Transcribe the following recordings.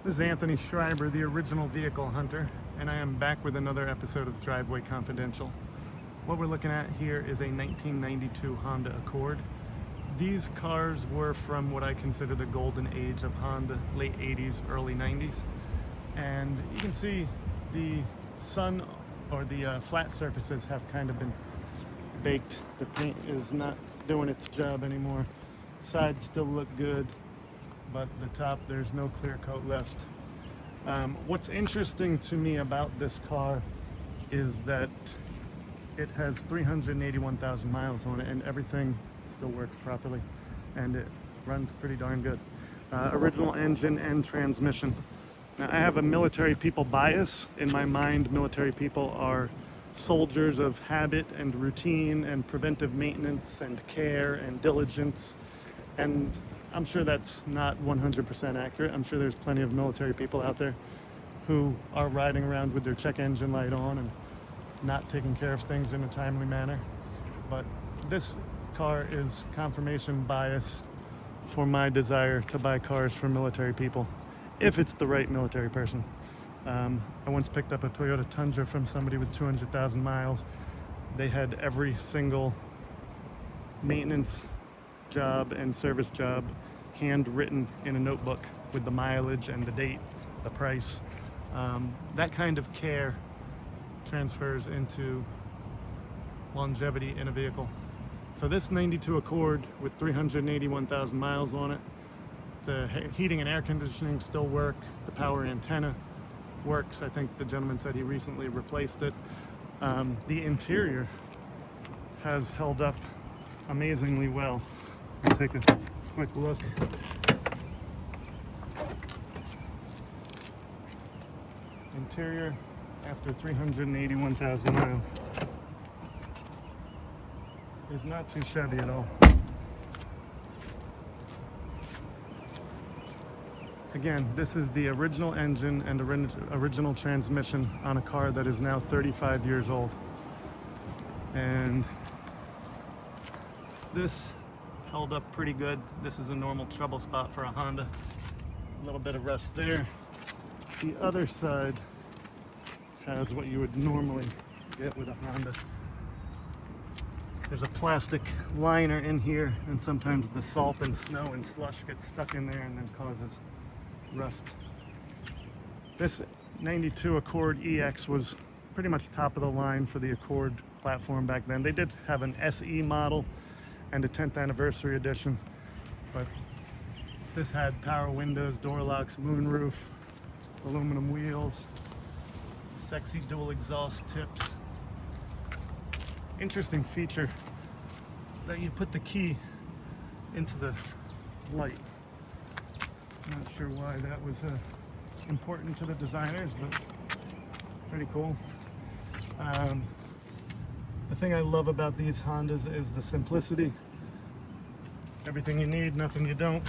This is Anthony Schreiber, the original vehicle hunter, and I am back with another episode of Driveway Confidential. What we're looking at here is a 1992 Honda Accord. These cars were from what I consider the golden age of Honda, late 80s, early 90s. And you can see the sun or the flat surfaces have kind of been baked. The paint is not doing its job anymore. Sides still look good, but the top, there's no clear coat left. What's interesting to me about this car is that it has 381,000 miles on it and everything still works properly and it runs pretty darn good. Original engine and transmission. Now, I have a military people bias. In my mind, military people are soldiers of habit and routine and preventive maintenance and care and diligence, and I'm sure that's not 100% accurate. I'm sure there's plenty of military people out there who are riding around with their check engine light on and not taking care of things in a timely manner. But this car is confirmation bias for my desire to buy cars for military people, if it's the right military person. I once picked up a Toyota Tundra from somebody with 200,000 miles. They had every single maintenance job and service job handwritten in a notebook with the mileage and the date, the price. That kind of care transfers into longevity in a vehicle. So this 92 Accord with 381,000 miles on it, the heating and air conditioning still work, the power antenna works. I think the gentleman said he recently replaced it. The interior has held up amazingly well. I'll take a quick look. Interior after 381,000 miles is not too shabby at all. Again, this is the original engine and original transmission on a car that is now 35 years old. And this held up pretty good. This is a normal trouble spot for a Honda. A little bit of rust there. The other side has what you would normally get with a Honda. There's a plastic liner in here, and sometimes the salt and snow and slush gets stuck in there and then causes rust. This 92 Accord EX was pretty much top of the line for the Accord platform back then. They did have an SE model and a 10th anniversary edition, but this had power windows, door locks, moonroof, aluminum wheels, sexy dual exhaust tips. Interesting feature that you put the key into the light. Not sure why that was important to the designers, but pretty cool. The thing I love about these Hondas is the simplicity. Everything you need, nothing you don't.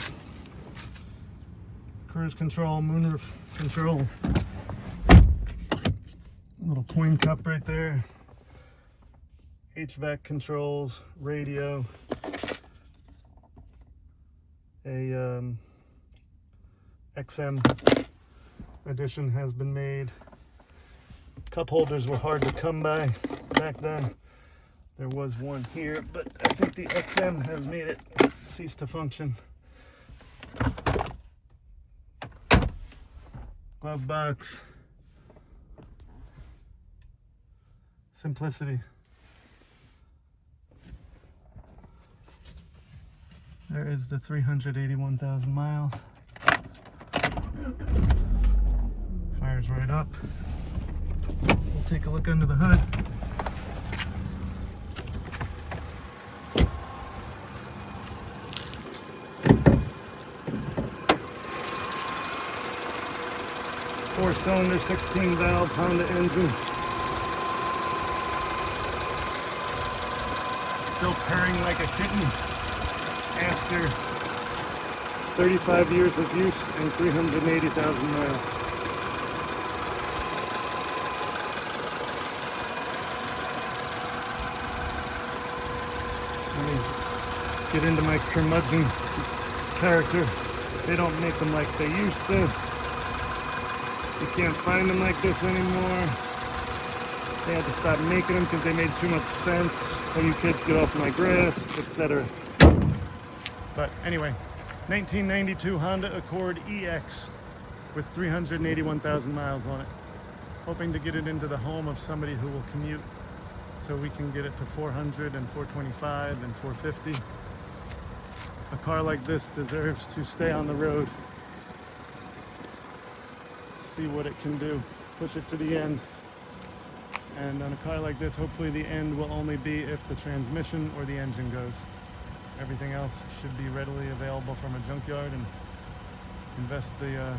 Cruise control, moonroof control. Little coin cup right there. HVAC controls, radio. A XM edition has been made. Cup holders were hard to come by back then. There was one here, but I think the XM has made it cease to function. Glove box. Simplicity. There is the 381,000 miles. Fires right up. We'll take a look under the hood. Four-cylinder, 16-valve Honda engine. Still purring like a kitten after 35 years of use and 380,000 miles. Let me get into my curmudgeon character. They don't make them like they used to. You can't find them like this anymore. They had to stop making them because they made too much sense. Oh, you kids get off my grass, etc. But anyway, 1992 Honda Accord EX with 381,000 miles on it. Hoping to get it into the home of somebody who will commute so we can get it to 400 and 425 and 450. A car like this deserves to stay on the road. See what it can do. Push it to the end. And on a car like this, hopefully the end will only be if the transmission or the engine goes. Everything else should be readily available from a junkyard, and invest the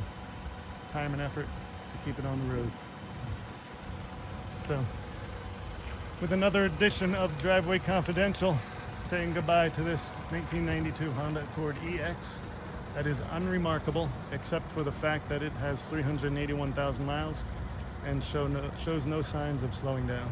time and effort to keep it on the road. So, with another edition of Driveway Confidential, saying goodbye to this 1992 Honda Accord EX that is unremarkable except for the fact that it has 381,000 miles and shows no signs of slowing down.